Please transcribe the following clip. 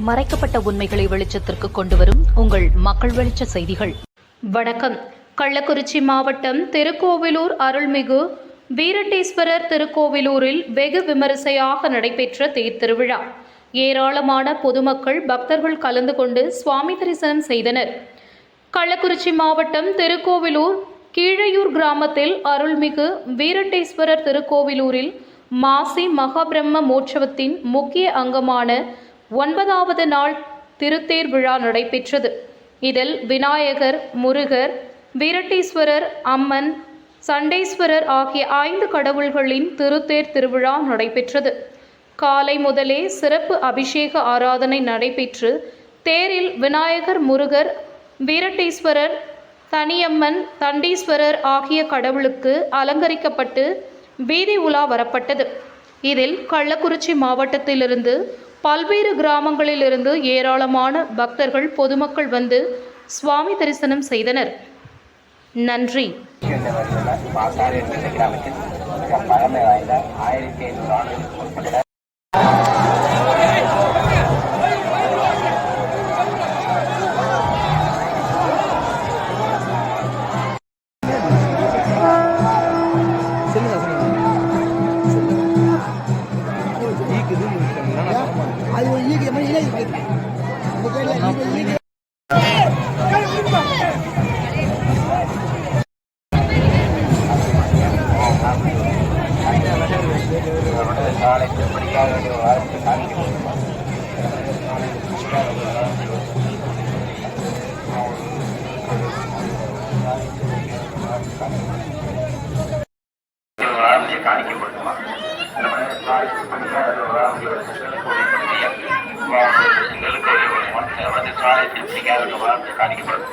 மறைக்கப்பட்ட உண்மைகளை வெளிச்சத்திற்கு கொண்டுவரும் உங்கள் மக்கள் வெளிச்ச செய்திகள். வணக்கம். கள்ளக்குறிச்சி மாவட்டம் திருக்கோவிலூர் அருள்மிகு வீரட்டேஸ்வரர் திருக்கோவிலூரில் வெகு விமரிசையாக நடைபெற்ற தேர் திருவிழா. ஏராளமான பொதுமக்கள் பக்தர்கள் கலந்து கொண்டு சுவாமி தரிசனம் செய்தனர். கள்ளக்குறிச்சி மாவட்டம் திருக்கோவிலூர் கீழையூர் கிராமத்தில் அருள்மிகு வீரட்டேஸ்வரர் திருக்கோவிலூரில் மாசி மகாபிரம்ம மோட்சவத்தின் முக்கிய அங்கமான 9வது நாள் திருத்தேர் விழா நடைபெற்றது. இதில் விநாயகர், முருகர், வீரட்டேஸ்வரர், அம்மன், சண்டேஸ்வரர் ஆகிய 5 கடவுள்களின் திருத்தேர் திருவிழா நடைபெற்றது. காலை முதலே சிறப்பு அபிஷேக ஆராதனை நடைபெற்று தேரில் விநாயகர், முருகர், வீரட்டேஸ்வரர், தனியம்மன், தண்டீஸ்வரர் ஆகிய கடவுளுக்கு அலங்கரிக்கப்பட்டு வீதி உலா வரப்பட்டது. இதில் கள்ளக்குறிச்சி மாவட்டத்திலிருந்து பல்வேறு கிராமங்களிலிருந்து ஏராளமான பக்தர்கள், பொதுமக்கள் வந்து சுவாமி தரிசனம் செய்தனர். நன்றி. காணிக்கப்படும்.